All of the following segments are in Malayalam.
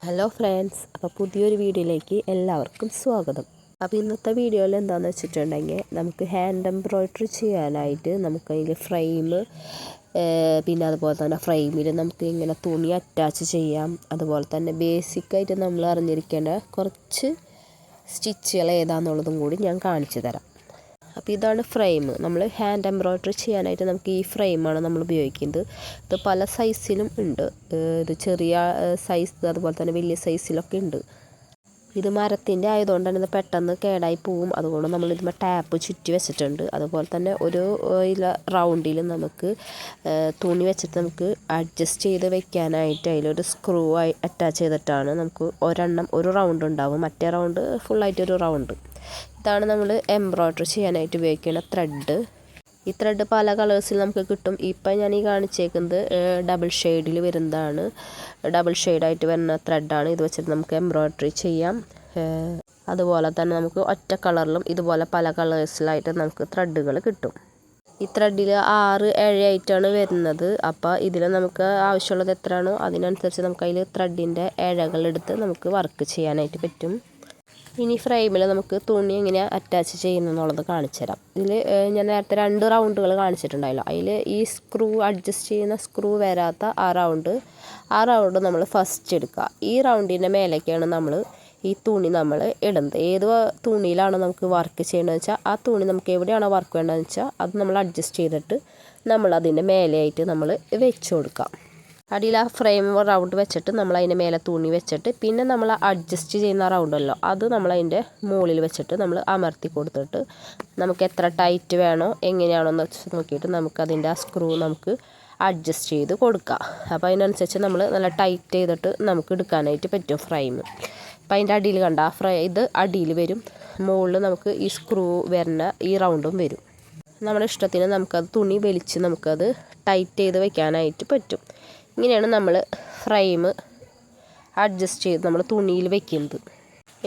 ഹലോ ഫ്രണ്ട്സ്, അപ്പോൾ പുതിയൊരു വീഡിയോയിലേക്ക് എല്ലാവർക്കും സ്വാഗതം. അപ്പോൾ ഇന്നത്തെ വീഡിയോയിൽ എന്താണെന്ന് വെച്ചിട്ടുണ്ടെങ്കിൽ നമുക്ക് ഹാൻഡ് എംബ്രോയ്ഡറി ചെയ്യാനായിട്ട് നമുക്ക് അതിൽ ഫ്രെയിം, പിന്നെ അതുപോലെ തന്നെ ഫ്രെയിമിൽ നമുക്ക് ഇങ്ങനെ തുണി അറ്റാച്ച് ചെയ്യാം. അതുപോലെ തന്നെ ബേസിക്കായിട്ട് നമ്മൾ അറിഞ്ഞിരിക്കേണ്ട കുറച്ച് സ്റ്റിച്ചുകൾ ഏതാണെന്നുള്ളതും കൂടി ഞാൻ കാണിച്ചു തരാം. അപ്പോൾ ഇതാണ് ഫ്രെയിം. നമ്മൾ ഹാൻഡ് എംബ്രോയ്ഡറി ചെയ്യാനായിട്ട് നമുക്ക് ഈ ഫ്രെയിമാണ് നമ്മൾ ഉപയോഗിക്കുന്നത്. ഇത് പല സൈസിലും ഉണ്ട്. ഇത് ചെറിയ സൈസ്, അതുപോലെ തന്നെ വലിയ സൈസിലൊക്കെ ഉണ്ട്. ഇത് മരത്തിൻ്റെ ആയതുകൊണ്ട് തന്നെ ഇത് പെട്ടെന്ന് കേടായി പോവും. അതുകൊണ്ട് നമ്മൾ ഇതിന്മേൽ ടാപ്പ് ചുറ്റി വെച്ചിട്ടുണ്ട്. അതുപോലെ തന്നെ ഒരു റൗണ്ടിൽ നമുക്ക് തുണി വെച്ചിട്ട് നമുക്ക് അഡ്ജസ്റ്റ് ചെയ്ത് വെക്കാനായിട്ട് അതിലൊരു സ്ക്രൂ അറ്റാച്ച് ചെയ്തിട്ടാണ് നമുക്ക് ഒരു റൗണ്ട് ഉണ്ടാവും, മറ്റേ റൗണ്ട് ഫുള്ളായിട്ടൊരു റൗണ്ട്. ഇതാണ് നമ്മൾ എംബ്രോയ്ഡറി ചെയ്യാനായിട്ട് ഉപയോഗിക്കുന്ന ത്രെഡ്. ഈ ത്രെഡ് പല കളേഴ്സിൽ നമുക്ക് കിട്ടും. ഇപ്പം ഞാൻ ഈ കാണിച്ചേക്കുന്നത് ഡബിൾ ഷെയ്ഡിൽ വരുന്നതാണ്. ഡബിൾ ഷെയ്ഡായിട്ട് വരുന്ന ത്രെഡാണ്. ഇത് വെച്ചിട്ട് നമുക്ക് എംബ്രോയ്ഡറി ചെയ്യാം. അതുപോലെ തന്നെ നമുക്ക് ഒറ്റ കളറിലും ഇതുപോലെ പല കളേഴ്സിലായിട്ട് നമുക്ക് ത്രെഡുകൾ കിട്ടും. ഈ ത്രെഡിൽ 6-7 ആയിട്ടാണ് വരുന്നത്. അപ്പോൾ ഇതിൽ നമുക്ക് ആവശ്യമുള്ളത് എത്രയാണോ അതിനനുസരിച്ച് നമുക്ക് അതിൽ ത്രെഡിൻ്റെ ഇഴകളെടുത്ത് നമുക്ക് വർക്ക് ചെയ്യാനായിട്ട് പറ്റും. ഇനി ഫ്രെയിമിൽ നമുക്ക് തുണി എങ്ങനെയാണ് അറ്റാച്ച് ചെയ്യുന്നതെന്നുള്ളത് കാണിച്ചു തരാം. ഇതിൽ ഞാൻ നേരത്തെ 2 റൗണ്ടുകൾ കാണിച്ചിട്ടുണ്ടായല്ലോ. അതിൽ ഈ സ്ക്രൂ അഡ്ജസ്റ്റ് ചെയ്യുന്ന സ്ക്രൂ വരാത്ത ആ റൗണ്ട് നമ്മൾ ഫസ്റ്റ് എടുക്കുക. ഈ റൗണ്ടിൻ്റെ മേലേക്കാണ് നമ്മൾ ഈ തുണി നമ്മൾ ഇടുന്നത്. ഏത് തുണിയിലാണ് നമുക്ക് വർക്ക് ചെയ്യേണ്ടതെന്ന് വെച്ചാൽ ആ തുണി നമുക്ക് എവിടെയാണോ വർക്ക് വേണ്ടതെന്ന് വെച്ചാൽ അത് നമ്മൾ അഡ്ജസ്റ്റ് ചെയ്തിട്ട് നമ്മൾ അതിൻ്റെ മേലെയായിട്ട് നമ്മൾ വെച്ച് കൊടുക്കാം. അടിയിൽ ആ ഫ്രെയിം റൗണ്ട് വെച്ചിട്ട് നമ്മൾ അതിൻ്റെ മേലെ തുണി വെച്ചിട്ട് പിന്നെ നമ്മൾ അഡ്ജസ്റ്റ് ചെയ്യുന്ന റൗണ്ടല്ലോ അത് നമ്മൾ അതിൻ്റെ മുകളിൽ വെച്ചിട്ട് നമ്മൾ അമർത്തി കൊടുത്തിട്ട് നമുക്ക് എത്ര ടൈറ്റ് വേണോ എങ്ങനെയാണോന്ന് വെച്ച് നോക്കിയിട്ട് നമുക്കതിൻ്റെ ആ സ്ക്രൂ നമുക്ക് അഡ്ജസ്റ്റ് ചെയ്ത് കൊടുക്കാം. അപ്പോൾ അതിനനുസരിച്ച് നമ്മൾ നല്ല ടൈറ്റ് ചെയ്തിട്ട് നമുക്ക് എടുക്കാനായിട്ട് പറ്റും ഫ്രെയിം. അപ്പോൾ അതിൻ്റെ അടിയിൽ കണ്ട ഇത് അടിയിൽ വരും, മുകളിൽ നമുക്ക് ഈ സ്ക്രൂ വരുന്ന ഈ റൗണ്ടും വരും. നമ്മുടെ ഇഷ്ടത്തിന് നമുക്കത് തുണി വലിച്ച് നമുക്കത് ടൈറ്റ് ചെയ്ത് വെക്കാനായിട്ട് പറ്റും. ഇങ്ങനെയാണ് നമ്മൾ ഫ്രെയിം അഡ്ജസ്റ്റ് ചെയ്ത് നമ്മൾ തുണിയിൽ വെക്കുന്നത്.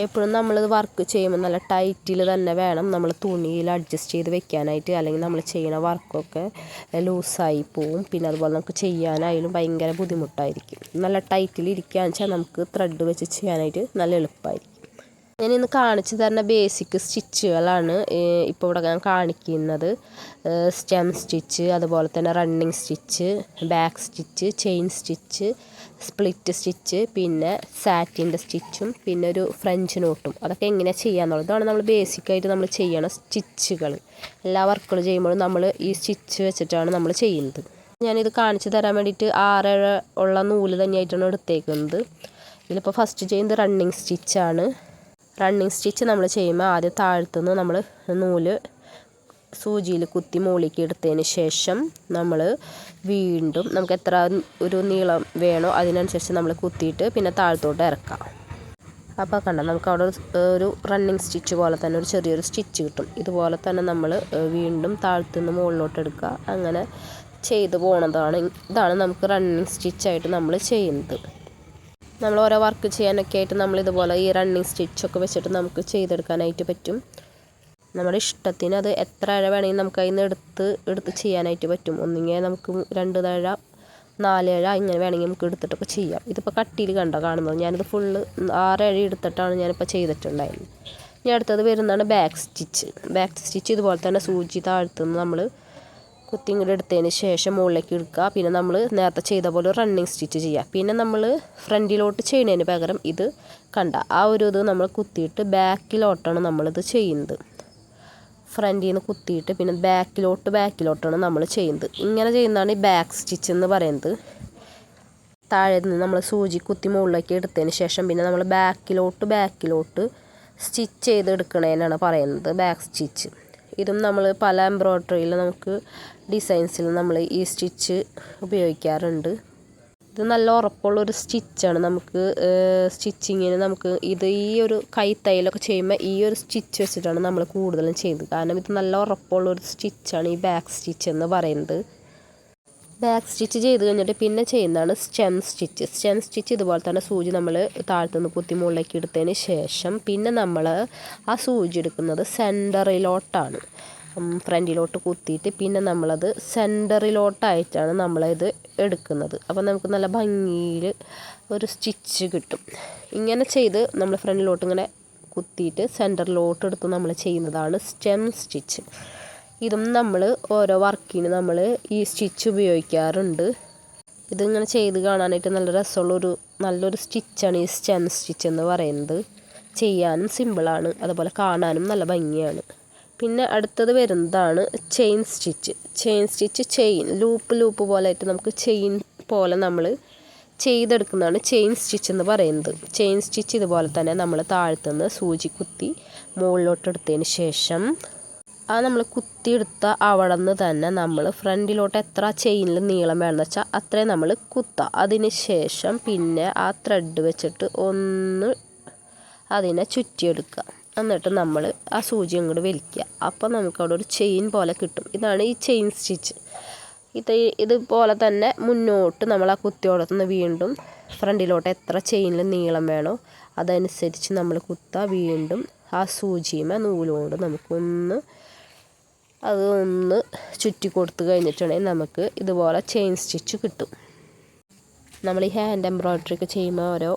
എപ്പോഴും നമ്മളിത് വർക്ക് ചെയ്യുമ്പോൾ നല്ല ടൈറ്റിൽ തന്നെ വേണം നമ്മൾ തുണിയിൽ അഡ്ജസ്റ്റ് ചെയ്ത് വെക്കാനായിട്ട്. അല്ലെങ്കിൽ നമ്മൾ ചെയ്യുന്ന വർക്കൊക്കെ ലൂസായി പോവും. പിന്നെ അതുപോലെ നമുക്ക് ചെയ്യാനായാലും ഭയങ്കര ബുദ്ധിമുട്ടായിരിക്കും. നല്ല ടൈറ്റിൽ ഇരിക്കുകയെന്ന് വെച്ചാൽ നമുക്ക് ത്രെഡ് വെച്ച് ചെയ്യാനായിട്ട് നല്ല എളുപ്പമായിരിക്കും. ഞാൻ ഇന്ന് കാണിച്ചു തരുന്ന ബേസിക് സ്റ്റിച്ചുകളാണ് ഇപ്പോൾ ഇവിടെ ഞാൻ കാണിക്കുന്നത്. സ്റ്റെം സ്റ്റിച്ച്, അതുപോലെ തന്നെ running stitch, back stitch, chain stitch, split stitch, പിന്നെ സാറ്റിൻ്റെ സ്റ്റിച്ചും പിന്നെ ഒരു ഫ്രഞ്ച് നോട്ടും. അതൊക്കെ എങ്ങനെയാണ് ചെയ്യാന്നുള്ളത് ഇതാണ് നമ്മൾ ബേസിക്കായിട്ട് നമ്മൾ ചെയ്യണ സ്റ്റിച്ചുകൾ. എല്ലാ വർക്കുകൾ ചെയ്യുമ്പോഴും നമ്മൾ ഈ സ്റ്റിച്ച് വെച്ചിട്ടാണ് നമ്മൾ ചെയ്യുന്നത്. ഞാനിത് കാണിച്ചു തരാൻ വേണ്ടിയിട്ട് 6 ഉള്ള നൂല് തന്നെയായിട്ടാണ് എടുത്തേക്കുന്നത്. ഇതിലിപ്പോൾ ഫസ്റ്റ് ചെയ്യുന്നത് റണ്ണിങ് സ്റ്റിച്ചാണ്. റണ്ണിങ് സ്റ്റിച്ച് നമ്മൾ ചെയ്യുമ്പോൾ ആദ്യം താഴത്തുനിന്ന് നമ്മൾ നൂല് സൂചിയിൽ കുത്തി മുകളിലേക്ക് എടുത്തതിന് ശേഷം നമ്മൾ വീണ്ടും നമുക്ക് എത്ര ഒരു നീളം വേണോ അതിനനുസരിച്ച് നമ്മൾ കുത്തിയിട്ട് പിന്നെ താഴത്തോട്ട് ഇറക്കാം. അപ്പോൾ കണ്ട നമുക്ക് അവിടെ ഒരു റണ്ണിങ് സ്റ്റിച്ച് പോലെ തന്നെ ഒരു ചെറിയൊരു സ്റ്റിച്ച് കിട്ടും. ഇതുപോലെ തന്നെ നമ്മൾ വീണ്ടും താഴത്തുനിന്ന് മുകളിലോട്ട് എടുക്കുക. അങ്ങനെ ചെയ്തു പോണതാണ്. ഇതാണ് നമുക്ക് റണ്ണിങ് സ്റ്റിച്ചായിട്ട് നമ്മൾ ചെയ്യുന്നത്. നമ്മൾ ഓരോ വർക്ക് ചെയ്യാനൊക്കെ ആയിട്ട് നമ്മളിതുപോലെ ഈ റണ്ണിങ് സ്റ്റിച്ചൊക്കെ വെച്ചിട്ട് നമുക്ക് ചെയ്തെടുക്കാനായിട്ട് പറ്റും. നമ്മുടെ ഇഷ്ടത്തിന് അത് എത്ര ഇഴ വേണമെങ്കിൽ നമുക്ക് അതിൽ നിന്ന് എടുത്ത് ചെയ്യാനായിട്ട് പറ്റും. ഒന്നുകിൽ നമുക്ക് 2 ഇഴ 4 ഇഴ ഇങ്ങനെ വേണമെങ്കിൽ നമുക്ക് എടുത്തിട്ടൊക്കെ ചെയ്യാം. ഇതിപ്പോൾ കട്ടിയിൽ കാണുന്നത് ഞാനിത് ഫുള്ള് 6 ഇഴ എടുത്തിട്ടാണ് ഞാനിപ്പോൾ ചെയ്തിട്ടുണ്ടായിരുന്നത്. ഇനി അടുത്തത് വരുന്നതാണ് ബാക്ക് സ്റ്റിച്ച്. ബാക്ക് സ്റ്റിച്ച് ഇതുപോലെ തന്നെ സൂചി താഴ്ത്തുനിന്ന് നമ്മൾ കുത്തി ഇങ്ങോട്ട് എടുത്തതിന് ശേഷം മുകളിലേക്ക് എടുക്കുക. പിന്നെ നമ്മൾ നേരത്തെ ചെയ്ത പോലെ റണ്ണിങ് സ്റ്റിച്ച് ചെയ്യുക. പിന്നെ നമ്മൾ ഫ്രണ്ടിലോട്ട് ചെയ്യുന്നതിന് പകരം ഇത് കണ്ട ആ ഒരു ഇത് നമ്മൾ കുത്തിയിട്ട് ബാക്കിലോട്ടാണ് നമ്മളിത് ചെയ്യുന്നത്. ഫ്രണ്ടിൽ നിന്ന് കുത്തിയിട്ട് പിന്നെ ബാക്കിലോട്ടാണ് നമ്മൾ ചെയ്യുന്നത്. ഇങ്ങനെ ചെയ്യുന്നതാണ് ഈ ബാക്ക് സ്റ്റിച്ച് എന്ന് പറയുന്നത്. താഴെ നിന്ന് നമ്മൾ സൂചി കുത്തി മുകളിലേക്ക് എടുത്തതിന് ശേഷം പിന്നെ നമ്മൾ ബാക്കിലോട്ട് സ്റ്റിച്ച് ചെയ്തെടുക്കണേനാണ് പറയുന്നത് ബാക്ക് സ്റ്റിച്ച്. ഇതും നമ്മൾ പല എംബ്രോയ്ഡറിയിൽ നമുക്ക് ഡിസൈൻസിൽ നമ്മൾ ഈ സ്റ്റിച്ച് ഉപയോഗിക്കാറുണ്ട്. ഇത് നല്ല ഉറപ്പുള്ളൊരു സ്റ്റിച്ചാണ്. നമുക്ക് സ്റ്റിച്ചിങ്ങിന് നമുക്ക് ഈ ഒരു കൈത്തയ്യലൊക്കെ ചെയ്യുമ്പോൾ ഈ ഒരു സ്റ്റിച്ച് വെച്ചിട്ടാണ് നമ്മൾ കൂടുതലും ചെയ്യുന്നത്. കാരണം ഇത് നല്ല ഉറപ്പുള്ളൊരു സ്റ്റിച്ചാണ് ഈ ബാക്ക് സ്റ്റിച്ച് എന്ന് പറയുന്നത്. ബാക്ക് സ്റ്റിച്ച് ചെയ്ത് കഴിഞ്ഞിട്ട് പിന്നെ ചെയ്യുന്നതാണ് സ്റ്റെം സ്റ്റിച്ച്. സ്റ്റെം സ്റ്റിച്ച് ഇതുപോലെ തന്നെ സൂചി നമ്മൾ താഴത്തുനിന്ന് കുത്തി മുകളിലേക്ക് എടുത്തതിന് ശേഷം പിന്നെ നമ്മൾ ആ സൂചി എടുക്കുന്നത് സെൻറ്ററിലോട്ടാണ്. ഫ്രണ്ടിലോട്ട് കുത്തിയിട്ട് പിന്നെ നമ്മളത് സെൻറ്ററിലോട്ടായിട്ടാണ് നമ്മളിത് എടുക്കുന്നത്. അപ്പോൾ നമുക്ക് നല്ല ഭംഗിയിൽ ഒരു സ്റ്റിച്ച് കിട്ടും. ഇങ്ങനെ ചെയ്ത് നമ്മൾ ഫ്രണ്ടിലോട്ട് ഇങ്ങനെ കുത്തിയിട്ട് സെൻറ്ററിലോട്ട് എടുത്ത് നമ്മൾ ചെയ്യുന്നതാണ് സ്റ്റെം സ്റ്റിച്ച്. ഇതും നമ്മൾ ഓരോ വർക്കിന് നമ്മൾ ഈ സ്റ്റിച്ച് ഉപയോഗിക്കാറുണ്ട്. ഇതിങ്ങനെ ചെയ്ത് കാണാനായിട്ട് നല്ല രസമുള്ളൊരു നല്ലൊരു സ്റ്റിച്ചാണ് ഈ സ്റ്റെം സ്റ്റിച്ച് എന്ന് പറയുന്നത്. ചെയ്യാനും സിമ്പിളാണ്, അതുപോലെ കാണാനും നല്ല ഭംഗിയാണ്. പിന്നെ അടുത്തത് വരുന്നതാണ് ചെയിൻ സ്റ്റിച്ച്. ചെയിൻ ലൂപ്പ് പോലെ ആയിട്ട് നമുക്ക് ചെയിൻ പോലെ നമ്മൾ ചെയ്തെടുക്കുന്നതാണ് ചെയിൻ സ്റ്റിച്ച് എന്ന് പറയുന്നത്. ചെയിൻ സ്റ്റിച്ച് ഇതുപോലെ തന്നെ നമ്മൾ താഴത്തുനിന്ന് സൂചി കുത്തി മുകളിലോട്ട് എടുത്തതിന് ശേഷം നമ്മൾ കുത്തിയെടുത്ത അവിടെ നിന്ന് തന്നെ നമ്മൾ ഫ്രണ്ടിലോട്ട് എത്ര ചെയിനിൽ നീളം വേണമെന്ന് വെച്ചാൽ അത്രയും നമ്മൾ കുത്തുക. അതിന് ശേഷം പിന്നെ ആ ത്രെഡ് വെച്ചിട്ട് ഒന്ന് അതിനെ ചുറ്റിയെടുക്കുക. എന്നിട്ട് നമ്മൾ ആ സൂചി അങ്ങോട്ട് വലിക്കുക. അപ്പോൾ നമുക്കവിടെ ഒരു ചെയിൻ പോലെ കിട്ടും. ഇതാണ് ഈ ചെയിൻ സ്റ്റിച്ച്. ഇതുപോലെ തന്നെ മുന്നോട്ട് നമ്മൾ ആ കുത്തിയോടത്തുനിന്ന് വീണ്ടും ഫ്രണ്ടിലോട്ട് എത്ര ചെയിനിൽ നീളം വേണോ അതനുസരിച്ച് നമ്മൾ കുത്തുക. വീണ്ടും ആ സൂചിയുമേ നൂലുകൊണ്ട് നമുക്കൊന്ന് ചുറ്റി കൊടുത്ത് കഴിഞ്ഞിട്ടുണ്ടെങ്കിൽ നമുക്ക് ഇതുപോലെ ചെയിൻ സ്റ്റിച്ച് കിട്ടും. നമ്മൾ ഈ ഹാൻഡ് എംബ്രോയ്ഡറി ഒക്കെ ചെയ്യുമ്പോൾ ഓരോ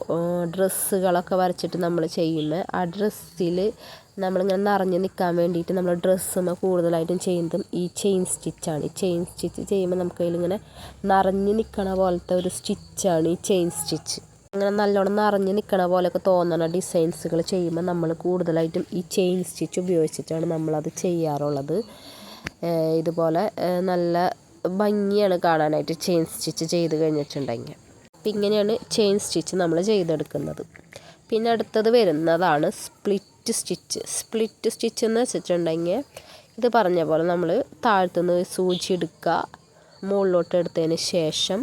ഡ്രസ്സുകളൊക്കെ വരച്ചിട്ട് നമ്മൾ ചെയ്യുമ്പോൾ ആ ഡ്രസ്സിൽ നമ്മളിങ്ങനെ നിറഞ്ഞ് നിൽക്കാൻ വേണ്ടിയിട്ട് നമ്മൾ ഡ്രസ്സുമ്പോൾ കൂടുതലായിട്ടും ചെയ്യുന്നതും ഈ ചെയിൻ സ്റ്റിച്ചാണ്. ഈ ചെയിൻ സ്റ്റിച്ച് ചെയ്യുമ്പോൾ നമുക്ക് അതിലിങ്ങനെ നിറഞ്ഞ് നിൽക്കണ പോലത്തെ ഒരു സ്റ്റിച്ചാണ് ഈ ചെയിൻ സ്റ്റിച്ച്. അങ്ങനെ നല്ലോണം നിറഞ്ഞ് നിൽക്കണ പോലെയൊക്കെ തോന്നണ ഡിസൈൻസുകൾ ചെയ്യുമ്പോൾ നമ്മൾ കൂടുതലായിട്ടും ഈ ചെയിൻ സ്റ്റിച്ച് ഉപയോഗിച്ചിട്ടാണ് നമ്മളത് ചെയ്യാറുള്ളത്. ഇതുപോലെ നല്ല ഭംഗിയാണ് കാണാനായിട്ട് ചെയിൻ സ്റ്റിച്ച് ചെയ്ത് കഴിഞ്ഞിട്ടുണ്ടെങ്കിൽ. അപ്പം ഇങ്ങനെയാണ് ചെയിൻ സ്റ്റിച്ച് നമ്മൾ ചെയ്തെടുക്കുന്നത്. പിന്നെ അടുത്തത് വരുന്നതാണ് സ്പ്ലിറ്റ് സ്റ്റിച്ച്. സ്പ്ലിറ്റ് സ്റ്റിച്ച് എന്ന് വെച്ചിട്ടുണ്ടെങ്കിൽ ഇത് പറഞ്ഞ പോലെ നമ്മൾ താഴത്തുനിന്ന് സൂചി എടുക്കുക, മുകളിലോട്ട് എടുത്തതിന് ശേഷം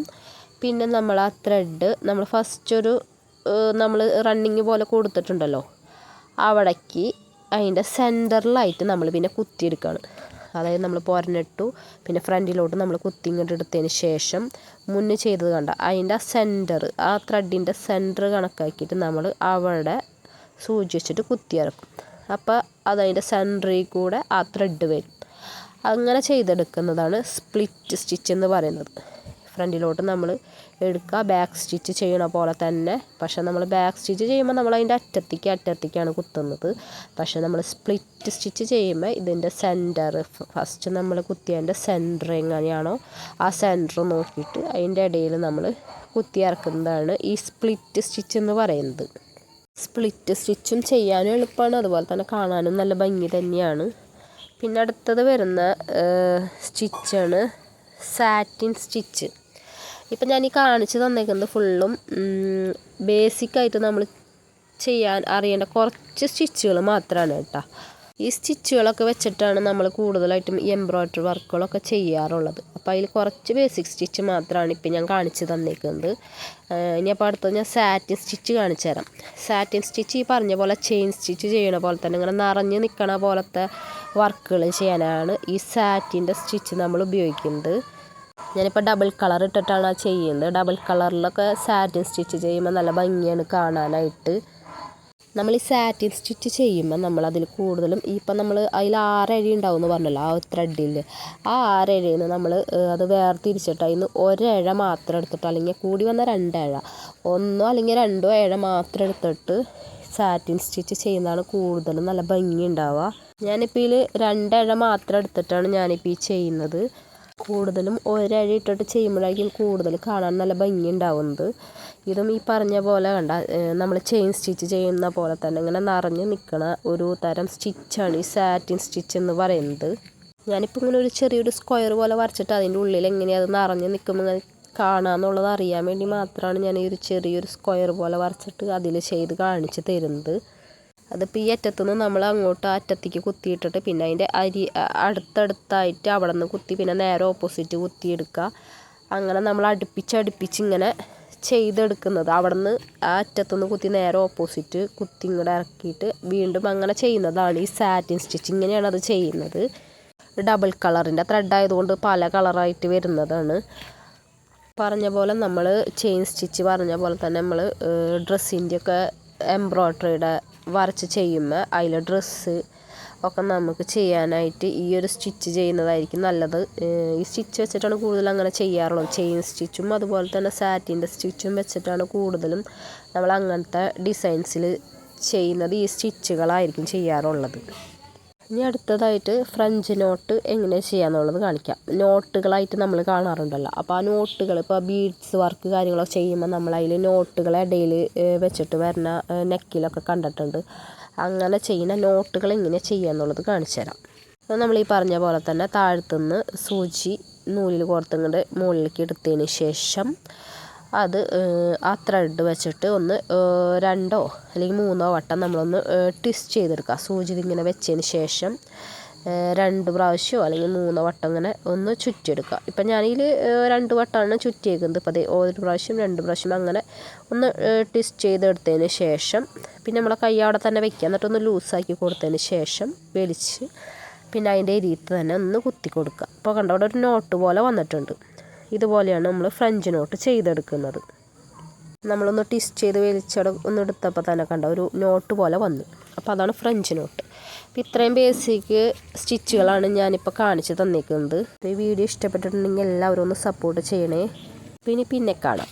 പിന്നെ നമ്മൾ ആ ത്രെഡ് നമ്മൾ ഫസ്റ്റ് നമ്മൾ റണ്ണിങ് പോലെ കൊടുത്തിട്ടുണ്ടല്ലോ അവിടേക്ക് അതിൻ്റെ സെൻറ്ററിലായിട്ട് നമ്മൾ പിന്നെ കുത്തിയെടുക്കുകയാണ്. അതായത് നമ്മൾ പോരനിട്ടു പിന്നെ ഫ്രണ്ടിലോട്ട് നമ്മൾ കുത്തി ഇങ്ങോട്ട് എടുത്തതിന് ശേഷം മുന്നേ ചെയ്തത് കണ്ട അതിൻ്റെ സെൻറ്റർ ആ ത്രെഡിൻ്റെ സെൻറ്റർ കണക്കാക്കിയിട്ട് നമ്മൾ അവിടെ സൂചി വെച്ചിട്ട് കുത്തിയിറക്കും. അപ്പോൾ അതതിൻ്റെ സെൻറ്ററിൽ കൂടെ ആ ത്രെഡ് വരും. അങ്ങനെ ചെയ്തെടുക്കുന്നതാണ് സ്പ്ലിറ്റ് സ്റ്റിച്ച് എന്ന് പറയുന്നത്. ഫ്രണ്ടിലോട്ട് നമ്മൾ എടുക്കുക, ബാക്ക് സ്റ്റിച്ച് ചെയ്യണ പോലെ തന്നെ. പക്ഷേ നമ്മൾ ബാക്ക് സ്റ്റിച്ച് ചെയ്യുമ്പോൾ നമ്മൾ അതിൻ്റെ അറ്റത്തേക്കാണ് കുത്തുന്നത്. പക്ഷേ നമ്മൾ സ്പ്ലിറ്റ് സ്റ്റിച്ച് ചെയ്യുമ്പോൾ ഇതിൻ്റെ സെൻറ്റർ ഫസ്റ്റ് നമ്മൾ കുത്തിയതിൻ്റെ സെൻറ്റർ എങ്ങനെയാണോ ആ സെൻറ്റർ നോക്കിയിട്ട് അതിൻ്റെ ഇടയിൽ നമ്മൾ കുത്തി ഇറക്കുന്നതാണ് ഈ സ്പ്ലിറ്റ് സ്റ്റിച്ച് എന്ന് പറയുന്നത്. സ്പ്ലിറ്റ് സ്റ്റിച്ചും ചെയ്യാനും എളുപ്പമാണ്, അതുപോലെ തന്നെ കാണാനും നല്ല ഭംഗി തന്നെയാണ്. പിന്നെ അടുത്തത് വരുന്ന സ്റ്റിച്ചാണ് സാറ്റിൻ സ്റ്റിച്ച്. ഇപ്പം ഞാൻ ഈ കാണിച്ച് തന്നേക്കുന്നത് ഫുള്ളും ബേസിക്കായിട്ട് നമ്മൾ ചെയ്യാൻ അറിയേണ്ട കുറച്ച് സ്റ്റിച്ചുകൾ മാത്രമാണ് കേട്ടോ. ഈ സ്റ്റിച്ചുകളൊക്കെ വെച്ചിട്ടാണ് നമ്മൾ കൂടുതലായിട്ടും ഈ എംബ്രോയ്ഡറി വർക്കുകളൊക്കെ ചെയ്യാറുള്ളത്. അപ്പോൾ അതിൽ കുറച്ച് ബേസിക് സ്റ്റിച്ച് മാത്രമാണ് ഇപ്പം ഞാൻ കാണിച്ച് തന്നേക്കുന്നത്. ഇനിയപ്പോൾ അടുത്തത് ഞാൻ സാറ്റിൻ സ്റ്റിച്ച് കാണിച്ചു തരാം. സാറ്റിൻ സ്റ്റിച്ച് ഈ പറഞ്ഞ പോലെ ചെയിൻ സ്റ്റിച്ച് ചെയ്യണ പോലെ തന്നെ ഇങ്ങനെ നിറഞ്ഞ് നിൽക്കണ പോലത്തെ വർക്കുകൾ ചെയ്യാനാണ് ഈ സാറ്റിൻ്റെ സ്റ്റിച്ച് നമ്മൾ ഉപയോഗിക്കുന്നത്. ഞാനിപ്പോൾ ഡബിൾ കളർ ഇട്ടിട്ടാണ് ചെയ്യുന്നത്. ഡബിൾ കളറിലൊക്കെ സാറ്റിൻ സ്റ്റിച്ച് ചെയ്യുമ്പോൾ നല്ല ഭംഗിയാണ് കാണാനായിട്ട്. നമ്മൾ ഈ സാറ്റിൻ സ്റ്റിച്ച് ചെയ്യുമ്പോൾ നമ്മളതിൽ കൂടുതലും ഇപ്പം നമ്മൾ അതിൽ 6 ഇഴ ഉണ്ടാവും എന്ന് പറഞ്ഞല്ലോ ആ ത്രെഡിൽ. ആ 6 ഇഴയിൽ നിന്ന് നമ്മൾ അത് വേർതിരിച്ചിട്ട് അതിൽ നിന്ന് 1 ഇഴ മാത്രം എടുത്തിട്ട് അല്ലെങ്കിൽ കൂടി വന്ന 2 ഇഴ 1 അല്ലെങ്കിൽ 2 ഇഴ മാത്രം എടുത്തിട്ട് സാറ്റിൻ സ്റ്റിച്ച് ചെയ്യുന്നതാണ് കൂടുതലും നല്ല ഭംഗി ഉണ്ടാവുക. ഞാനിപ്പോൾ ഇതിൽ 2 ഇഴ മാത്രം എടുത്തിട്ടാണ് ഞാനിപ്പോൾ ഈ ചെയ്യുന്നത്. കൂടുതലും 1 ഇഴ ഇട്ടിട്ട് ചെയ്യുമ്പോഴായിരിക്കും കൂടുതൽ കാണാൻ നല്ല ഭംഗി ഉണ്ടാവുന്നത്. ഇതും ഈ പറഞ്ഞ പോലെ കണ്ട നമ്മൾ ചെയിൻ സ്റ്റിച്ച് ചെയ്യുന്ന പോലെ തന്നെ ഇങ്ങനെ നിറഞ്ഞ് നിൽക്കണ ഒരു തരം സ്റ്റിച്ചാണ് ഈ സാറ്റിൻ സ്റ്റിച്ച് എന്ന് പറയുന്നത്. ഞാനിപ്പോൾ ഇങ്ങനെ ഒരു ചെറിയൊരു സ്ക്വയർ പോലെ വരച്ചിട്ട് അതിൻ്റെ ഉള്ളിൽ എങ്ങനെയാണ് അത് നിറഞ്ഞ് നിൽക്കുമ്പോൾ ഇങ്ങനെ കാണാമെന്നുള്ളത് അറിയാൻ വേണ്ടി മാത്രമാണ് ഞാൻ ഈ ഒരു ചെറിയൊരു സ്ക്വയർ പോലെ വരച്ചിട്ട് അതിൽ ചെയ്ത് കാണിച്ച് തരുന്നത്. അതിപ്പോൾ ഈ അറ്റത്തുനിന്ന് നമ്മൾ അങ്ങോട്ട് അറ്റത്തേക്ക് കുത്തിയിട്ടിട്ട് പിന്നെ അതിൻ്റെ അടുത്തടുത്തായിട്ട് അവിടെ നിന്ന് കുത്തി പിന്നെ നേരെ ഓപ്പോസിറ്റ് കുത്തിയെടുക്കുക. അങ്ങനെ നമ്മൾ അടുപ്പിച്ച് ഇങ്ങനെ ചെയ്തെടുക്കുന്നത്. അവിടെ നിന്ന് ആ അറ്റത്തുനിന്ന് കുത്തി നേരെ ഓപ്പോസിറ്റ് കുത്തി ഇങ്ങോട്ട് ഇറക്കിയിട്ട് വീണ്ടും അങ്ങനെ ചെയ്യുന്നതാണ് ഈ സാറ്റിൻ സ്റ്റിച്ച്. ഇങ്ങനെയാണ് അത് ചെയ്യുന്നത്. ഡബിൾ കളറിൻ്റെ ത്രെഡ് ആയതുകൊണ്ട് പല കളറായിട്ട് വരുന്നതാണ്. പറഞ്ഞ പോലെ നമ്മൾ ചെയിൻ സ്റ്റിച്ച് പറഞ്ഞ പോലെ തന്നെ നമ്മൾ ഡ്രസ്സിൻ്റെയൊക്കെ എംബ്രോയ്ഡറിയുടെ വരച്ച് ചെയ്യുമ്പോൾ അതിൽ ഡ്രസ്സ് ഒക്കെ നമുക്ക് ചെയ്യാനായിട്ട് ഈ ഒരു സ്റ്റിച്ച് ചെയ്യുന്നതായിരിക്കും നല്ലത്. ഈ സ്റ്റിച്ച് വെച്ചിട്ടാണ് കൂടുതൽ അങ്ങനെ ചെയ്യാറുള്ളത്. ചെയിൻ സ്റ്റിച്ചും അതുപോലെ തന്നെ സാറ്റിൻ്റെ സ്റ്റിച്ചും വെച്ചിട്ടാണ് കൂടുതലും നമ്മൾ അങ്ങനത്തെ ഡിസൈൻസിൽ ചെയ്യുന്നത്. ഈ സ്റ്റിച്ചുകളായിരിക്കും ചെയ്യാറുള്ളത്. ഇനി അടുത്തതായിട്ട് ഫ്രഞ്ച് നോട്ട് എങ്ങനെ ചെയ്യാന്നുള്ളത് കാണിക്കാം. നോട്ടുകളായിട്ട് നമ്മൾ കാണാറുണ്ടല്ലോ. അപ്പോൾ ആ നോട്ടുകൾ ഇപ്പോൾ ബീഡ്സ് വർക്ക് കാര്യങ്ങളൊക്കെ ചെയ്യുമ്പോൾ നമ്മളതിൽ നോട്ടുകൾ ഇടയിൽ വെച്ചിട്ട് വരുന്ന നെക്കിലൊക്കെ കണ്ടിട്ടുണ്ട്. അങ്ങനെ ചെയ്യുന്ന നോട്ടുകൾ എങ്ങനെ ചെയ്യാന്നുള്ളത് കാണിച്ചു തരാം. അപ്പോൾ നമ്മൾ ഈ പറഞ്ഞ പോലെ തന്നെ താഴത്തുനിന്ന് സൂചി നൂലിൽ കോർത്തുകൊണ്ട് മുകളിലേക്ക് എടുത്തതിന് ശേഷം അത് ആ ത്രെഡ് വെച്ചിട്ട് ഒന്ന് 2 അല്ലെങ്കിൽ 3 വട്ടം നമ്മളൊന്ന് ട്വിസ്റ്റ് ചെയ്തെടുക്കുക. സൂചി ഇങ്ങനെ വെച്ചതിന് ശേഷം 2 പ്രാവശ്യമോ അല്ലെങ്കിൽ 3 വട്ടം ഇങ്ങനെ ഒന്ന് ചുറ്റിയെടുക്കുക. ഇപ്പം ഞാനതിൽ 2 വട്ടമാണ് ചുറ്റിയേക്കുന്നത്. ഇപ്പോൾ അത് 1 പ്രാവശ്യം 2 പ്രാവശ്യം അങ്ങനെ ഒന്ന് ട്വിസ്റ്റ് ചെയ്തെടുത്തതിന് ശേഷം പിന്നെ നമ്മളെ കൈ അവിടെ തന്നെ വെക്കുക. എന്നിട്ടൊന്ന് ലൂസാക്കി കൊടുത്തതിന് ശേഷം വലിച്ച് പിന്നെ അതിൻ്റെ എരിയത്ത് തന്നെ ഒന്ന് കുത്തി കൊടുക്കുക. അപ്പോൾ കണ്ടോ അവിടെ ഒരു നോട്ട് പോലെ വന്നിട്ടുണ്ട്. ഇതുപോലെയാണ് നമ്മൾ ഫ്രഞ്ച് നോട്ട് ചെയ്തെടുക്കുന്നത്. നമ്മളൊന്ന് ട്വിസ്റ്റ് ചെയ്ത് ഒന്ന് എടുത്തപ്പോൾ തന്നെ കണ്ട ഒരു നോട്ട് പോലെ വന്നു. അപ്പോൾ അതാണ് ഫ്രഞ്ച് നോട്ട്. അപ്പോൾ ഇത്രയും ബേസിക് സ്റ്റിച്ചുകളാണ് ഞാനിപ്പോൾ കാണിച്ച് തന്നിരിക്കുന്നത്. ഈ വീഡിയോ ഇഷ്ടപ്പെട്ടിട്ടുണ്ടെങ്കിൽ എല്ലാവരും ഒന്ന് സപ്പോർട്ട് ചെയ്യണേ. പിന്നെ കാണാം.